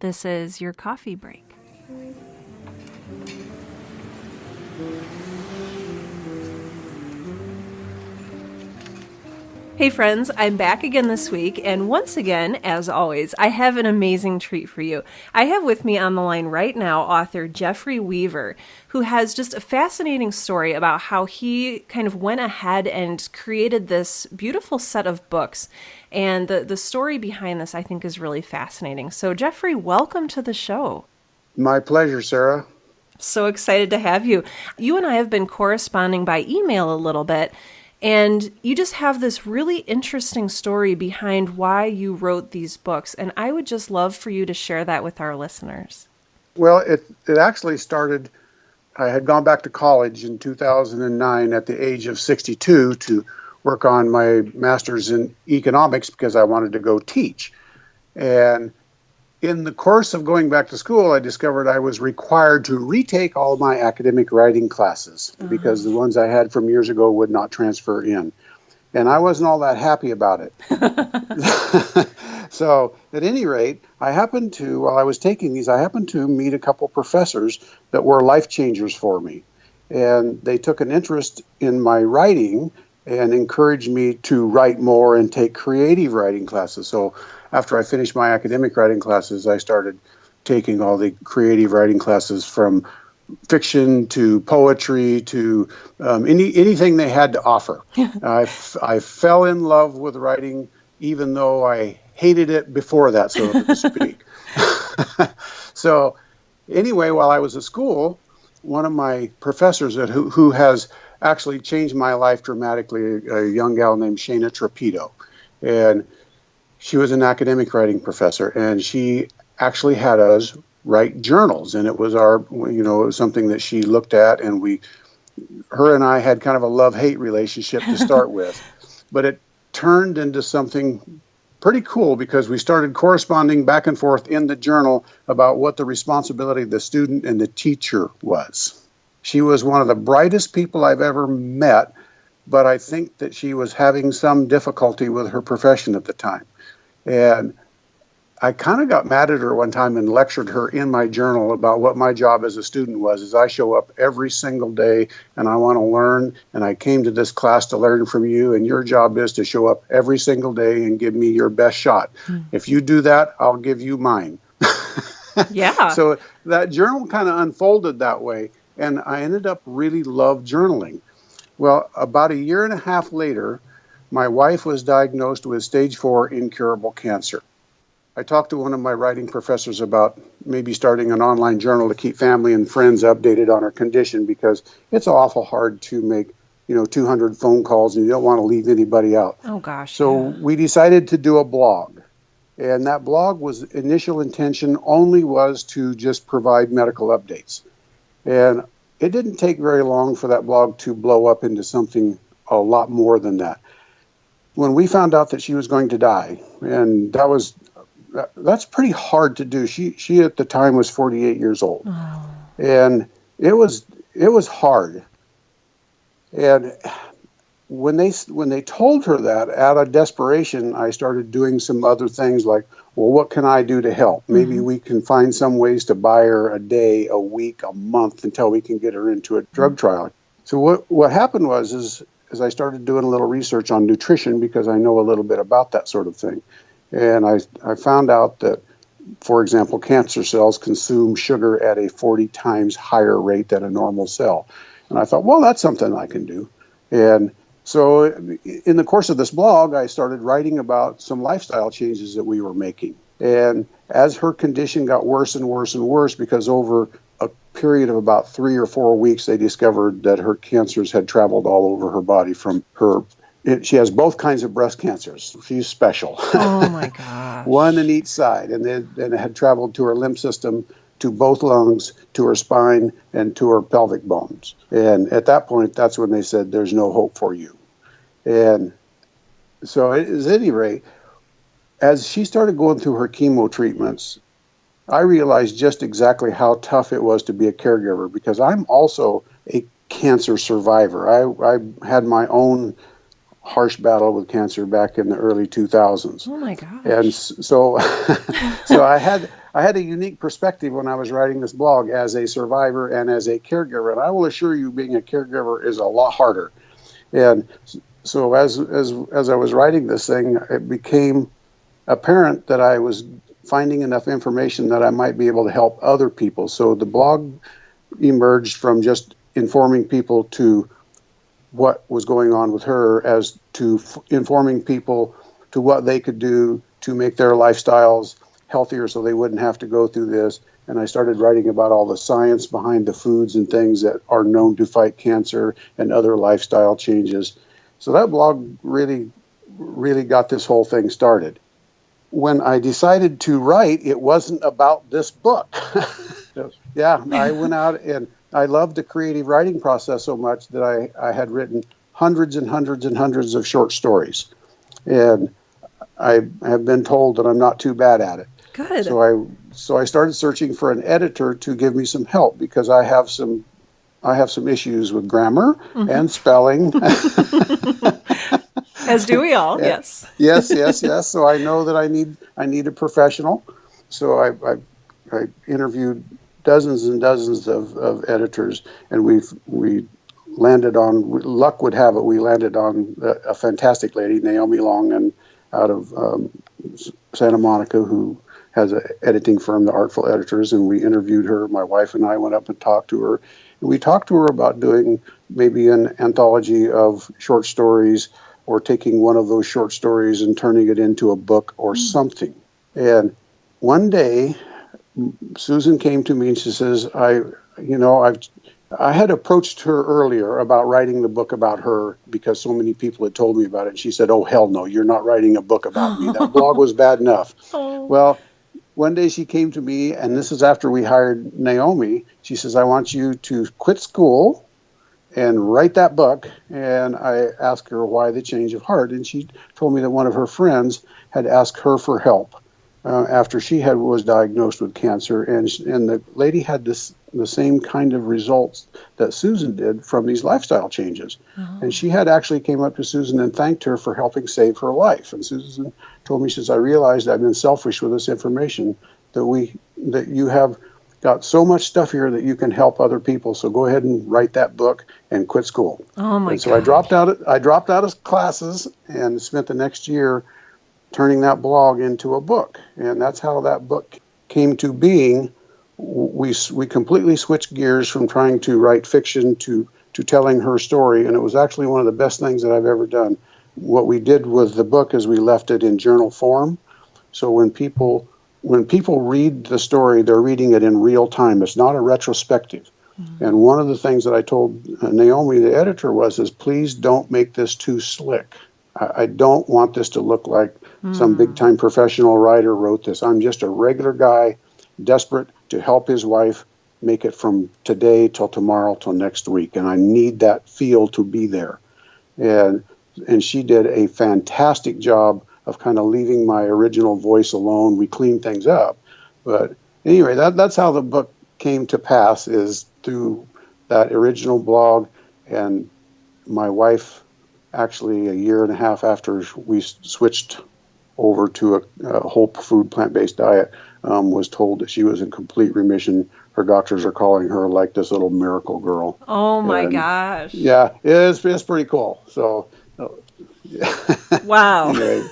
This is your coffee break. Hey friends, I'm back again this week, and once again, as always, I have an amazing treat for you. I have with me on the line right now author Jeffery Weaver, who has just a fascinating story about how he kind of went ahead and created this beautiful set of books. And the story behind this, I think, is really fascinating. So Jeffery, welcome to the show. My pleasure, Sarah. So excited to have you. You and I have been corresponding by email a little bit. And you just have this really interesting story behind why you wrote these books. And I would just love for you to share that with our listeners. Well, it actually started, I had gone back to college in 2009 at the age of 62 to work on my master's in economics because I wanted to go teach. And in the course of going back to school, I discovered I was required to retake all my academic writing classes because the ones I had from years ago would not transfer in. And I wasn't all that happy about it. So at any rate, while I was taking these, I happened to meet a couple professors that were life changers for me. And they took an interest in my writing and encouraged me to write more and take creative writing classes. So after I finished my academic writing classes, I started taking all the creative writing classes from fiction to poetry to anything they had to offer. I fell in love with writing, even though I hated it before that, so to speak. So anyway, while I was at school, one of my professors who has actually changed my life dramatically, a young gal named Shana Trapito, and she was an academic writing professor, and she actually had us write journals, and it was it was something that she looked at, and her and I had kind of a love-hate relationship to start with, but it turned into something pretty cool because we started corresponding back and forth in the journal about what the responsibility of the student and the teacher was. She was one of the brightest people I've ever met, but I think that she was having some difficulty with her profession at the time. And I kind of got mad at her one time and lectured her in my journal about what my job as a student was, is I show up every single day and I want to learn, and I came to this class to learn from you, and your job is to show up every single day and give me your best shot. If you do that, I'll give you mine. Yeah. So that journal kind of unfolded that way, and I ended up really love journaling. Well, about a year and a half later, my wife was diagnosed with stage 4 incurable cancer. I talked to one of my writing professors about maybe starting an online journal to keep family and friends updated on her condition, because it's awful hard to make, 200 phone calls and you don't want to leave anybody out. Oh, gosh. So we decided to do a blog. And that blog was initial intention only was to just provide medical updates. And it didn't take very long for that blog to blow up into something a lot more than that. When we found out that she was going to die, and that's pretty hard to do. She at the time was 48 years old. Oh. And it was hard. And when they told her that, out of desperation, I started doing some other things like, well, what can I do to help? Maybe we can find some ways to buy her a day, a week, a month until we can get her into a drug trial. So what happened was I started doing a little research on nutrition because I know a little bit about that sort of thing. And I found out that, for example, cancer cells consume sugar at a 40 times higher rate than a normal cell. And I thought, well, that's something I can do. And so in the course of this blog, I started writing about some lifestyle changes that we were making. And as her condition got worse and worse and worse, because over a period of about 3 or 4 weeks, they discovered that her cancers had traveled all over her body from her. She has both kinds of breast cancers. She's special. Oh, my gosh. One in each side. And then it had traveled to her lymph system, to both lungs, to her spine, and to her pelvic bones. And at that point, that's when they said, there's no hope for you. And so at any rate, as she started going through her chemo treatments, I realized just exactly how tough it was to be a caregiver, because I'm also a cancer survivor. I had my own harsh battle with cancer back in the early 2000s. Oh my And gosh. so, so I had a unique perspective when I was writing this blog as a survivor and as a caregiver. And I will assure you, being a caregiver is a lot harder. And so, as I was writing this thing, it became apparent that I was finding enough information that I might be able to help other people. So the blog emerged from just informing people to what was going on with her, as to informing people to what they could do to make their lifestyles healthier so they wouldn't have to go through this. And I started writing about all the science behind the foods and things that are known to fight cancer and other lifestyle changes. So that blog really, really got this whole thing started. When I decided to write, it wasn't about this book. Yeah, I went out and I loved the creative writing process so much that I had written hundreds and hundreds and hundreds of short stories. And I have been told that I'm not too bad at it. Good. So I started searching for an editor to give me some help, because I have some issues with grammar and spelling. As do we all, yes. Yes. So I know that I need a professional. So I interviewed dozens and dozens of editors, and we landed on, luck would have it, we landed on a fantastic lady, Naomi Long, and out of Santa Monica, who has an editing firm, the Artful Editors, and we interviewed her. My wife and I went up and talked to her. And we talked to her about doing maybe an anthology of short stories, or taking one of those short stories and turning it into a book or something. And one day, Susan came to me and she says, I had approached her earlier about writing the book about her, because so many people had told me about it. And she said, "Oh, hell no, you're not writing a book about me. That blog was bad enough." Oh. Well, one day she came to me, and this is after we hired Naomi. She says, "I want you to quit school and write that book." And I asked her why the change of heart. And she told me that one of her friends had asked her for help after she was diagnosed with cancer. And the lady had the same kind of results that Susan did from these lifestyle changes. Oh. And she had actually came up to Susan and thanked her for helping save her life. And Susan told me, she says, "I realized I've been selfish with this information, that you have got so much stuff here that you can help other people. So go ahead and write that book and quit school." Oh my God! So I dropped out of classes and spent the next year turning that blog into a book. And that's how that book came to being. We completely switched gears from trying to write fiction to telling her story. And it was actually one of the best things that I've ever done. What we did with the book is we left it in journal form. So when people read the story, they're reading it in real time. It's not a retrospective. Mm-hmm. And one of the things that I told Naomi, the editor, was please don't make this too slick. I don't want this to look like some big-time professional writer wrote this. I'm just a regular guy, desperate to help his wife make it from today till tomorrow till next week. And I need that feel to be there. And she did a fantastic job of kind of leaving my original voice alone. We cleaned things up. But anyway, that's how the book came to pass, is through that original blog. And my wife, actually a year and a half after we switched over to a whole food plant-based diet, was told that she was in complete remission. Her doctors are calling her like this little miracle girl. Oh my gosh. Yeah, it's pretty cool. So wow. Anyway.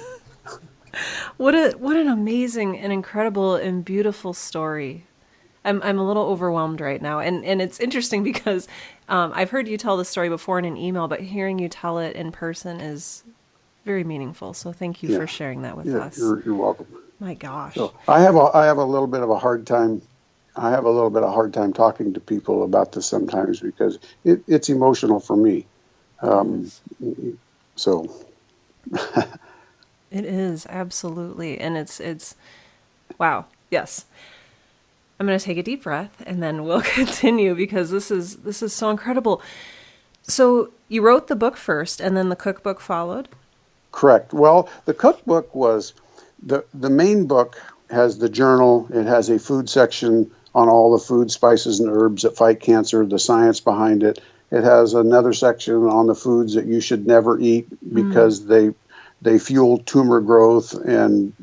What an amazing and incredible and beautiful story. I'm a little overwhelmed right now. And it's interesting because I've heard you tell the story before in an email, but hearing you tell it in person is very meaningful. So thank you for sharing that with us. You're welcome. My gosh. So I have a little bit of a hard time. I have a little bit of hard time talking to people about this sometimes, because it's emotional for me. So. It is, absolutely. And it's wow. Yes. I'm going to take a deep breath and then we'll continue, because this is so incredible. So you wrote the book first and then the cookbook followed? Correct. Well, the cookbook was the main book has the journal. It has a food section on all the food, spices, and herbs that fight cancer, the science behind it, It has another section on the foods that you should never eat because they fuel tumor growth and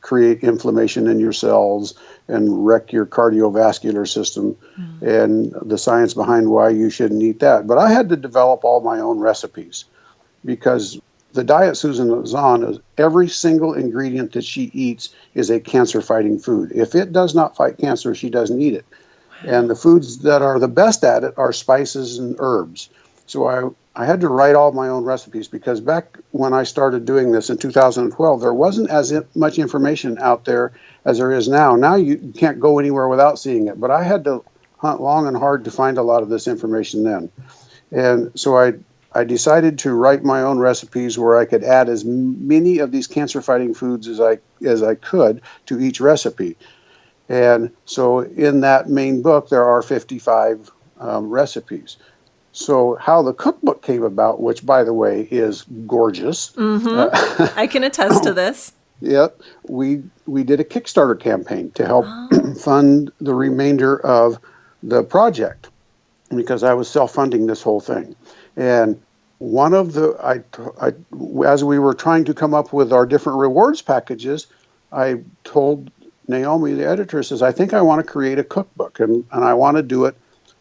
create inflammation in your cells and wreck your cardiovascular system, and the science behind why you shouldn't eat that. But I had to develop all my own recipes because the diet Susan is on is every single ingredient that she eats is a cancer-fighting food. If it does not fight cancer, she doesn't eat it. And the foods that are the best at it are spices and herbs. So I had to write all my own recipes because back when I started doing this in 2012, there wasn't as much information out there as there is now. Now you can't go anywhere without seeing it. But I had to hunt long and hard to find a lot of this information then. And so I decided to write my own recipes where I could add as many of these cancer-fighting foods as I could to each recipe. And so in that main book, there are 55 recipes. So how the cookbook came about, which, by the way, is gorgeous. I can attest to this. Yep. We did a Kickstarter campaign to help fund the remainder of the project because I was self-funding this whole thing. And one of as we were trying to come up with our different rewards packages, I told Naomi, the editor, says, I think I want to create a cookbook, and I want to do it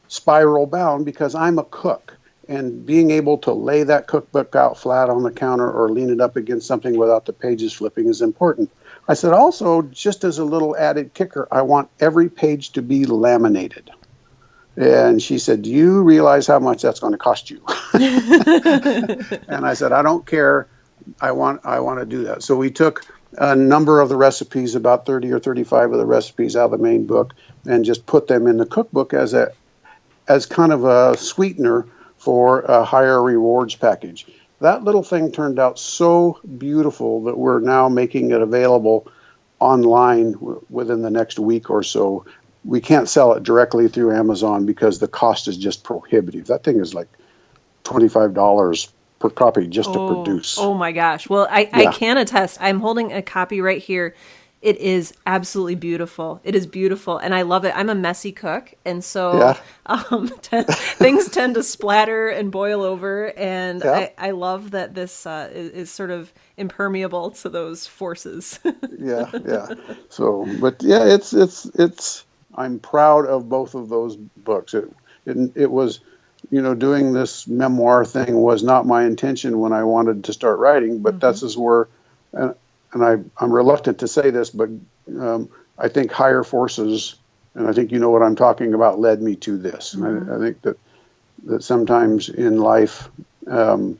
spiral bound because I'm a cook, and being able to lay that cookbook out flat on the counter or lean it up against something without the pages flipping is important. I said, also, just as a little added kicker, I want every page to be laminated. And she said, do you realize how much that's going to cost you? And I said, I don't care. I want to do that. So we took a number of the recipes, about 30 or 35 of the recipes out of the main book, and just put them in the cookbook as kind of a sweetener for a higher rewards package. That little thing turned out so beautiful that we're now making it available online within the next week or so. We can't sell it directly through Amazon because the cost is just prohibitive. That thing is like $25 per copy just to produce. Oh my gosh. Well, I can attest. I'm holding a copy right here. It is absolutely beautiful. It is beautiful, and I love it. I'm a messy cook, and so things tend to splatter and boil over, and I love that this is sort of impermeable to those forces. Yeah. So, but yeah, it's. I'm proud of both of those books. It was, doing this memoir thing was not my intention when I wanted to start writing, but that's where, and I'm reluctant to say this, but I think higher forces, and I think you know what I'm talking about, led me to this. And I think that sometimes in life you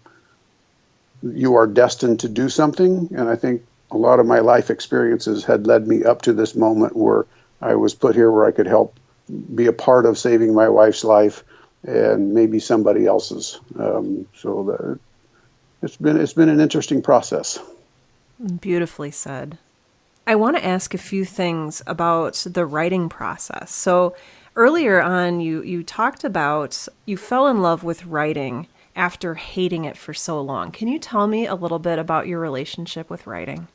are destined to do something, and I think a lot of my life experiences had led me up to this moment where I was put here where I could help be a part of saving my wife's life and maybe somebody else's. So it's been an interesting process. Beautifully said. I want to ask a few things about the writing process. So earlier on, you talked about you fell in love with writing after hating it for so long. Can you tell me a little bit about your relationship with writing?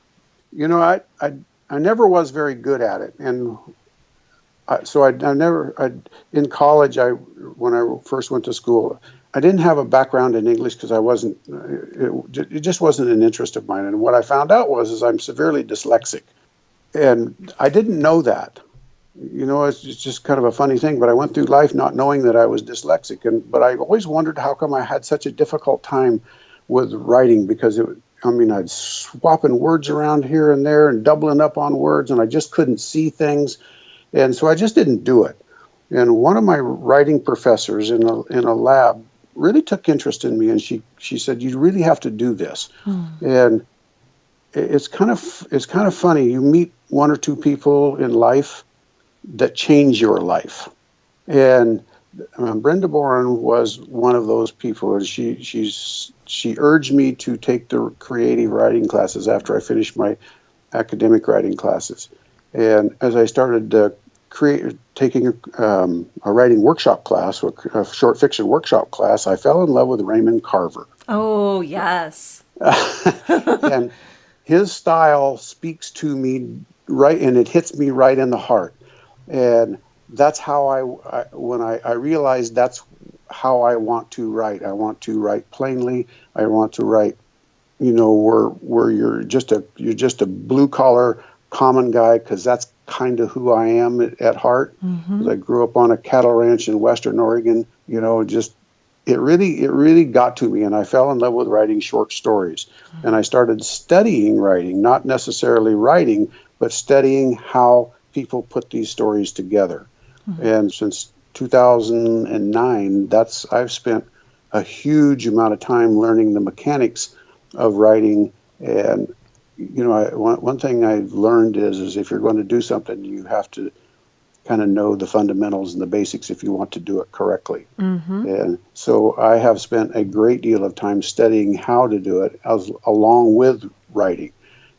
I never was very good at it, and in college, when I first went to school, I didn't have a background in English because it just wasn't an interest of mine. And what I found out was I'm severely dyslexic, and I didn't know that. It's just kind of a funny thing, but I went through life not knowing that I was dyslexic, but I always wondered how come I had such a difficult time with writing because I'd swapping words around here and there and doubling up on words, and I just couldn't see things. And so I just didn't do it. And one of my writing professors in a lab really took interest in me, and she said, you really have to do this. And it's kind of funny. You meet one or two people in life that change your life. And Brenda Boren was one of those people, and she urged me to take the creative writing classes after I finished my academic writing classes. And as I started taking a writing workshop class, a short fiction workshop class, I fell in love with Raymond Carver. Oh, yes. And his style speaks to me right, and it hits me right in the heart. And that's how when I realized how I want to write. I want to write plainly. I want to write, where you're just a blue collar common guy, because that's kind of who I am at heart. Mm-hmm. 'Cause I grew up on a cattle ranch in Western Oregon. Just it really got to me, and I fell in love with writing short stories. Mm-hmm. And I started studying writing, not necessarily writing, but studying how people put these stories together. Mm-hmm. And since 2009, I've spent a huge amount of time learning the mechanics of writing. And one thing I've learned is if you're going to do something, you have to kind of know the fundamentals and the basics if you want to do it correctly. Mm-hmm. And so I have spent a great deal of time studying how to do it along with writing.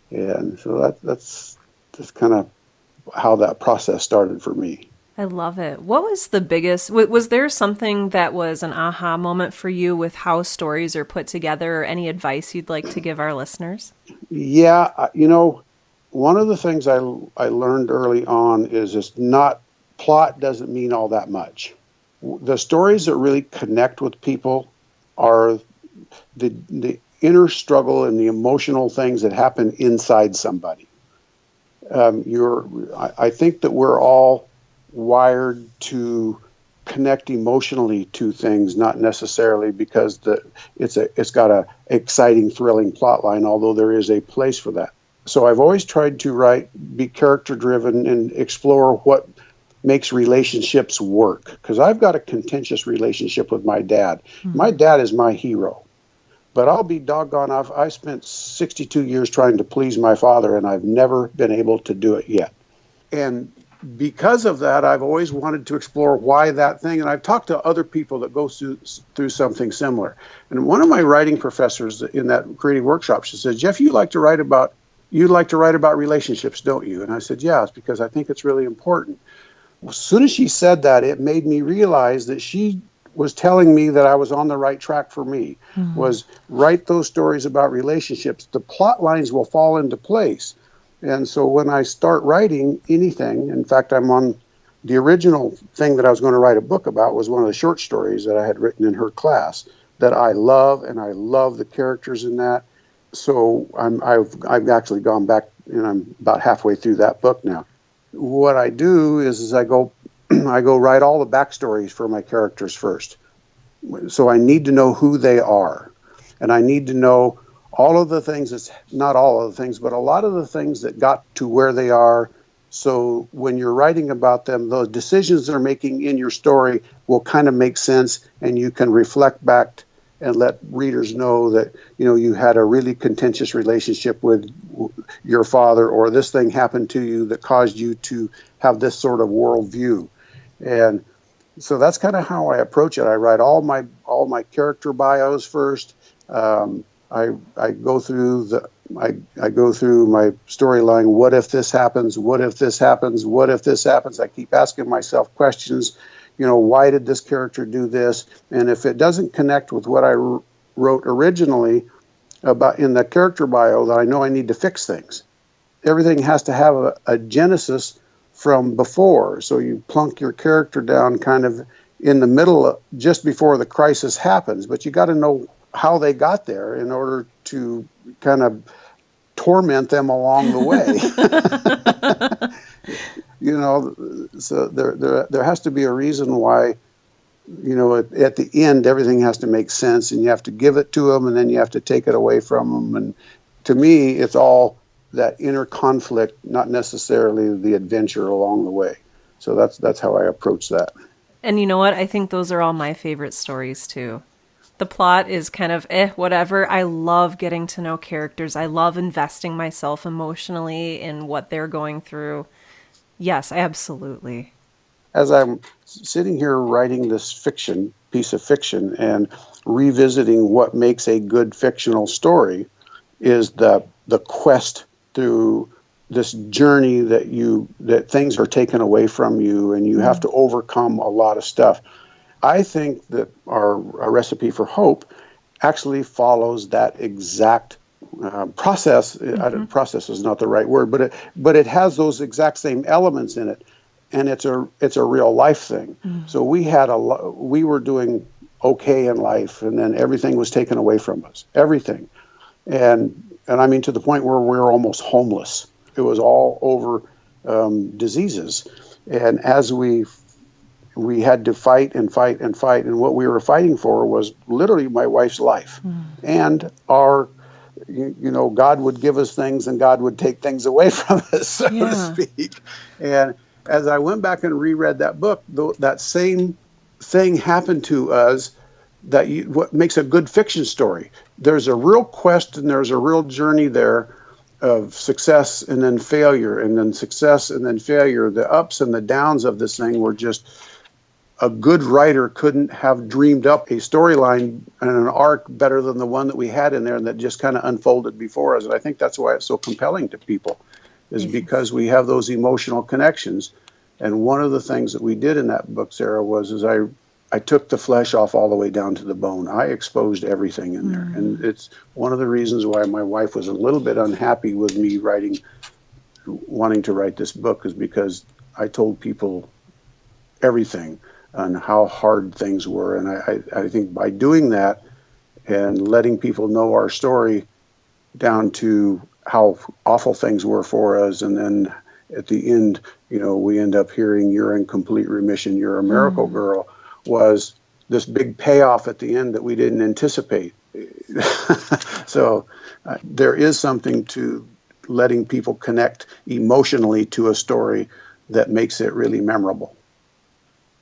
And so that's kind of how that process started for me. I love it. What was the biggest, was there something that was an aha moment for you with how stories are put together, or any advice you'd like to give our listeners? Yeah, one of the things I learned early on is plot doesn't mean all that much. The stories that really connect with people are the inner struggle and the emotional things that happen inside somebody. I think that we're all wired to connect emotionally to things, not necessarily because it's got a exciting, thrilling plot line, although there is a place for that. So I've always tried to be character driven and explore what makes relationships work, because I've got a contentious relationship with my dad. Mm-hmm. My dad is my hero, but I'll be doggone off. I spent 62 years trying to please my father, and I've never been able to do it yet. And because of that, I've always wanted to explore why that thing. And I've talked to other people that go through something similar. And one of my writing professors in that creative workshop, she said, "Jeff, you like to write about relationships, don't you?" And I said, "Yeah, it's because I think it's really important." As soon as she said that, it made me realize that she was telling me that I was on the right track for me. Mm-hmm. Was write those stories about relationships. The plot lines will fall into place. And so when I start writing anything, in fact, I'm on the original thing that I was going to write a book about was one of the short stories that I had written in her class that I love, and I love the characters in that. So I've actually gone back, and I'm about halfway through that book now. What I do is I go write all the backstories for my characters first. So I need to know who they are, and I need to know all of the things, not all of the things, but a lot of the things that got to where they are. So when you're writing about them, the decisions they're making in your story will kind of make sense, and you can reflect back and let readers know that, you had a really contentious relationship with your father, or this thing happened to you that caused you to have this sort of worldview. And so that's kind of how I approach it. I write all my character bios first. I go through my storyline. What if this happens? What if this happens? What if this happens? I keep asking myself questions. Why did this character do this? And if it doesn't connect with what I wrote originally about in the character bio, then I know I need to fix things. Everything has to have a genesis from before. So you plunk your character down kind of in the middle, just before the crisis happens. But you got to know how they got there in order to kind of torment them along the way. So there has to be a reason why, at the end, everything has to make sense, and you have to give it to them, and then you have to take it away from them. And to me, it's all that inner conflict, not necessarily the adventure along the way. So that's how I approach that. And you know what? I think those are all my favorite stories too. The plot is kind of whatever. I love getting to know characters. I love investing myself emotionally in what they're going through. Yes, absolutely. As I'm sitting here writing this piece of fiction, and revisiting what makes a good fictional story, is the quest through this journey that things are taken away from you, and you have to overcome a lot of stuff. I think that our Recipe for Hope actually follows that exact process. Process is not the right word, but it has those exact same elements in it, and it's a real life thing. So we were doing okay in life, and then everything was taken away from us, everything. And I mean, to the point where we were almost homeless. It was all over diseases. And as we had to fight and fight and fight, and what we were fighting for was literally my wife's life. And our, God would give us things and God would take things away from us, so to speak. And as I went back and reread that book, that same thing happened to us. What makes a good fiction story. There's a real quest and there's a real journey there of success and then failure and then success and then failure. The ups and the downs of this thing were just, a good writer couldn't have dreamed up a storyline and an arc better than the one that we had in there, and that just kind of unfolded before us. And I think that's why it's so compelling to people, is because we have those emotional connections. And one of the things that we did in that book, Sarah, is I took the flesh off all the way down to the bone. I exposed everything in there. And it's one of the reasons why my wife was a little bit unhappy with me wanting to write this book, is because I told people everything on how hard things were. And I think by doing that and letting people know our story down to how awful things were for us, and then at the end, we end up hearing, "You're in complete remission, you're a miracle girl," was this big payoff at the end that we didn't anticipate. So there is something to letting people connect emotionally to a story that makes it really memorable.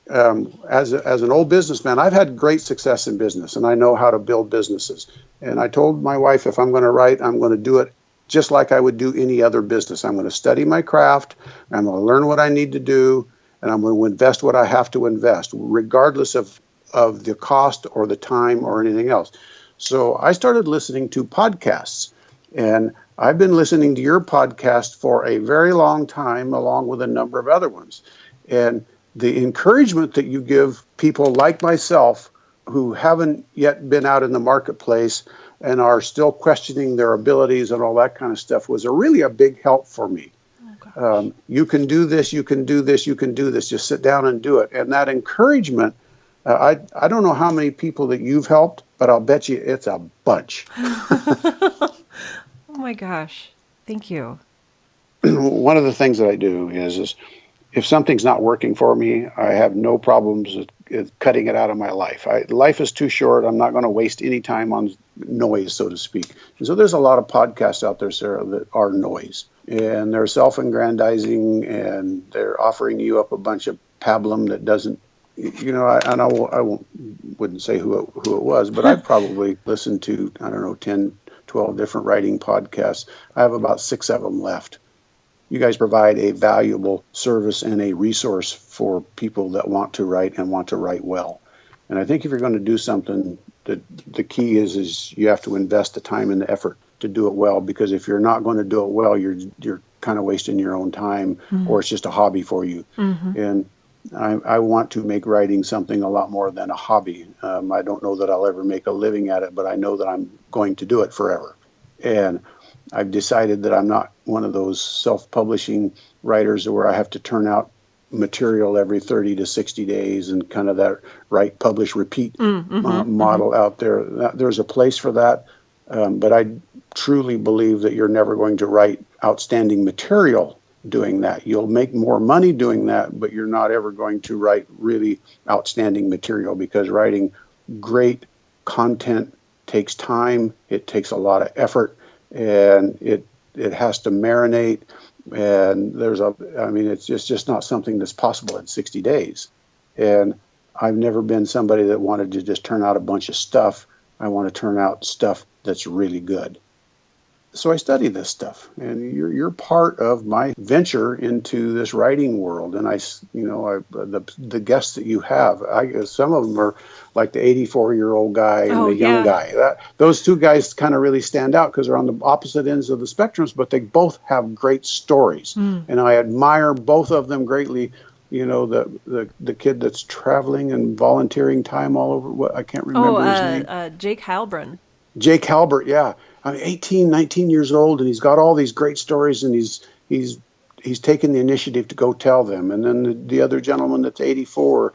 As an old businessman, I've had great success in business, and I know how to build businesses. And I told my wife, if I'm going to write, I'm going to do it just like I would do any other business. I'm going to study my craft, I'm going to learn what I need to do, and I'm going to invest what I have to invest, regardless of the cost or the time or anything else. So I started listening to podcasts, and I've been listening to your podcast for a very long time, along with a number of other ones. And the encouragement that you give people like myself who haven't yet been out in the marketplace and are still questioning their abilities and all that kind of stuff was really a big help for me. You can do this, you can do this, you can do this. Just sit down and do it. And that encouragement, I don't know how many people that you've helped, but I'll bet you it's a bunch. Oh my gosh. Thank you. One of the things that I do is if something's not working for me, I have no problems with cutting it out of my life. Life is too short. I'm not going to waste any time on noise, so to speak. And so there's a lot of podcasts out there, Sarah, that are noise. And they're self-aggrandizing, and they're offering you up a bunch of pablum that doesn't, I wouldn't say who it was, but I've probably listened to, 10, 12 different writing podcasts. I have about 6 of them left. You guys provide a valuable service and a resource for people that want to write and want to write well. And I think if you're going to do something, the key is you have to invest the time and the effort to do it well, because if you're not going to do it well, you're kind of wasting your own time, or it's just a hobby for you. And I want to make writing something a lot more than a hobby. I don't know that I'll ever make a living at it, but I know that I'm going to do it forever. And I've decided that I'm not one of those self-publishing writers where I have to turn out material every 30 to 60 days and kind of that write, publish, repeat model out there. There's a place for that, but I truly believe that you're never going to write outstanding material doing that. You'll make more money doing that, but you're not ever going to write really outstanding material, because writing great content takes time, it takes a lot of effort, and it has to marinate, and it's just not something that's possible in 60 days. And I've never been somebody that wanted to just turn out a bunch of stuff. I want to turn out stuff that's really good. So I study this stuff, and you're part of my venture into this writing world. And the guests that you have, some of them are like the 84-year-old guy and the young guy. Those two guys kind of really stand out because they're on the opposite ends of the spectrums, but they both have great stories, and I admire both of them greatly. The kid that's traveling and volunteering time all over. I can't remember his name. Jake Halbrun. Jake Halbert, yeah. 18, 19 years old, and he's got all these great stories, and he's taken the initiative to go tell them. And then the other gentleman that's 84,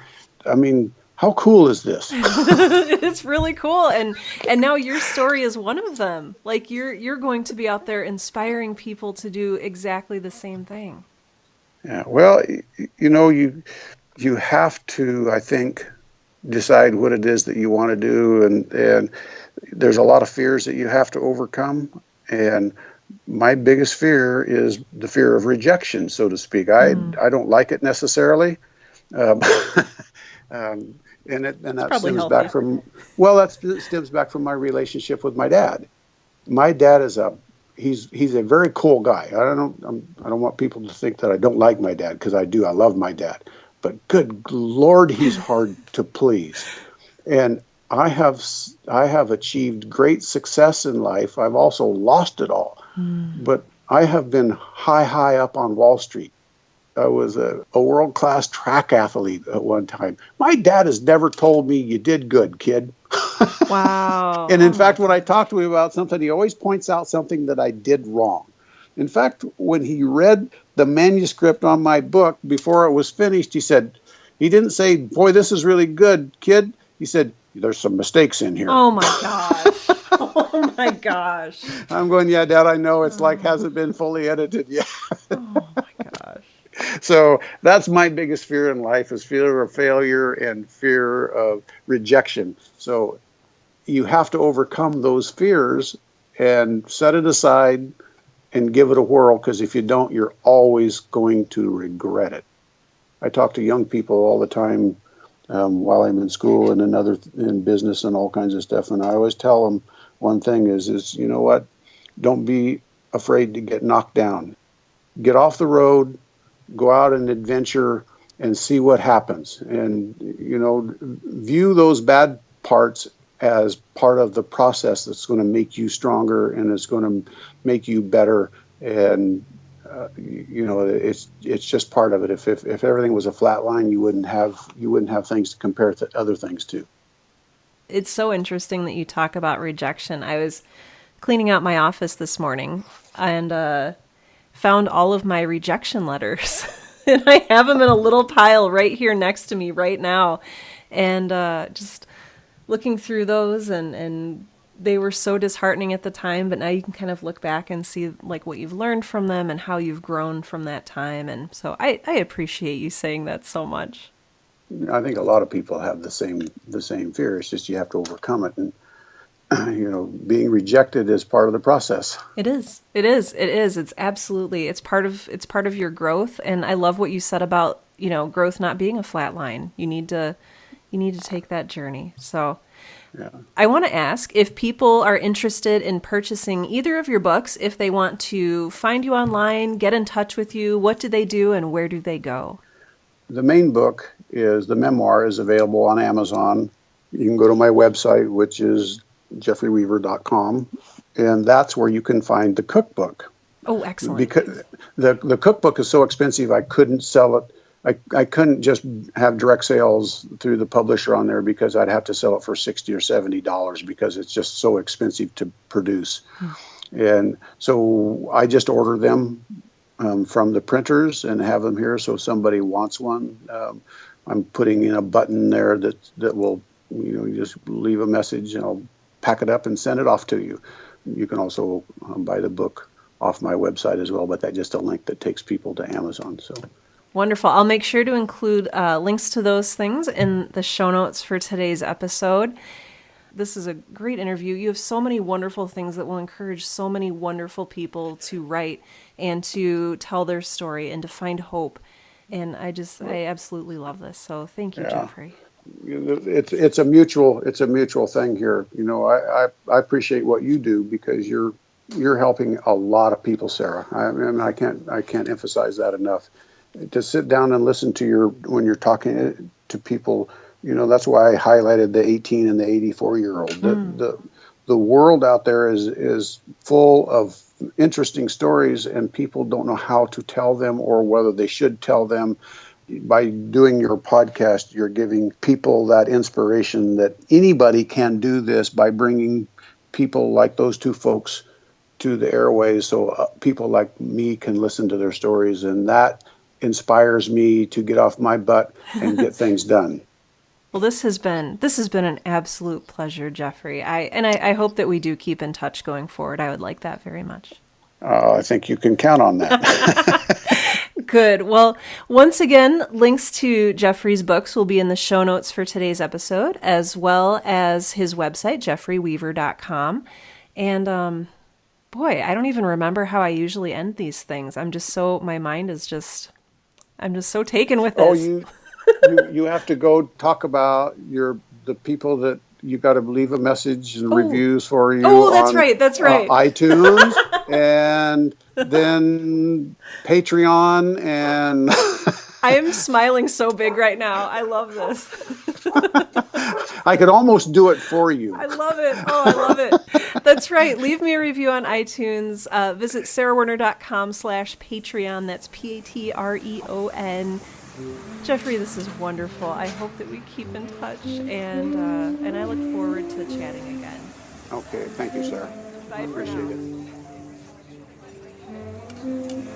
How cool is this? It's really cool. And now your story is one of them. Like you're going to be out there inspiring people to do exactly the same thing. Yeah. Well, you have to, I think, decide what it is that you want to do, and there's a lot of fears that you have to overcome. And my biggest fear is the fear of rejection, so to speak. I don't like it necessarily. Um, and It's that probably stems healthy. back from that stems back from my relationship with my dad. My dad is he's a very cool guy. I don't want people to think that I don't like my dad, because I do. I love my dad, but good Lord, he's hard to please. And I have achieved great success in life. I've also lost it all, but I have been high up on Wall Street. I was a world-class track athlete at one time. My dad has never told me, "You did good, kid." Wow. And Oh in my fact, when I gosh. talk to him about something, he always points out something that I did wrong. In fact, when he read the manuscript on my book before it was finished, he didn't say, "Boy, this is really good, kid." He said, "There's some mistakes in here." Oh my gosh. Oh my gosh. I'm going, "Yeah, Dad, I know. It's like hasn't been fully edited yet." Oh my gosh. So that's my biggest fear in life, is fear of failure and fear of rejection. So you have to overcome those fears and set it aside and give it a whirl, because if you don't, you're always going to regret it. I talk to young people all the time, while I'm in school and in business and all kinds of stuff, and I always tell them one thing is you know what? Don't be afraid to get knocked down. Get off the road, go out and adventure, and see what happens. And view those bad parts as part of the process that's going to make you stronger, and it's going to make you better. And it's just part of it. If everything was a flat line, you wouldn't have things to compare to other things to. It's so interesting that you talk about rejection. I was cleaning out my office this morning and found all of my rejection letters. And I have them in a little pile right here next to me right now. And just looking through those, and they were so disheartening at the time, but now you can kind of look back and see like what you've learned from them and how you've grown from that time. And so I appreciate you saying that so much. I think a lot of people have the same fear. It's just you have to overcome it, and being rejected is part of the process. It is. It is. It is. It's absolutely. It's part of your growth. And I love what you said about, growth not being a flat line. You need to take that journey. So Yeah. I want to ask if people are interested in purchasing either of your books, if they want to find you online, get in touch with you, what do they do and where do they go? The main book the memoir is available on Amazon. You can go to my website, which is jeffreyweaver.com, and that's where you can find the cookbook. Oh, excellent. Because the cookbook is so expensive, I couldn't sell it. I couldn't just have direct sales through the publisher on there, because I'd have to sell it for $60 or $70, because it's just so expensive to produce. And so I just order them from the printers and have them here. So if somebody wants one, I'm putting in a button there that will, you just leave a message and I'll pack it up and send it off to you. You can also buy the book off my website as well, but that's just a link that takes people to Amazon. So. Wonderful. I'll make sure to include links to those things in the show notes for today's episode. This is a great interview. You have so many wonderful things that will encourage so many wonderful people to write and to tell their story and to find hope. And I absolutely love this. So thank you, Yeah. Jeffrey. It's a mutual thing here. I appreciate what you do, because you're helping a lot of people, Sarah. I can't emphasize that enough. To sit down and listen to when you're talking to people, that's why I highlighted the 18 and the 84-year-old. The world out there is full of interesting stories, and people don't know how to tell them or whether they should tell them. By doing your podcast, you're giving people that inspiration that anybody can do this, by bringing people like those two folks to the airways, so people like me can listen to their stories, and that inspires me to get off my butt and get things done. Well, this has been an absolute pleasure, Jeffrey. I hope that we do keep in touch going forward. I would like that very much. I think you can count on that. Good. Well, once again, links to Jeffrey's books will be in the show notes for today's episode, as well as his website, jeffreyweaver.com. And boy, I don't even remember how I usually end these things. I'm just so taken with this. You have to go talk about the people that you got to leave a message and reviews for you. Oh, that's right. iTunes and then Patreon and. I am smiling so big right now. I love this. I could almost do it for you. I love it. Oh, I love it. That's right. Leave me a review on iTunes. Visit sarahwerner.com/Patreon. That's Patreon. Jeffrey, this is wonderful. I hope that we keep in touch, and I look forward to chatting again. Okay. Thank you, Sarah. Bye for Appreciate now. it.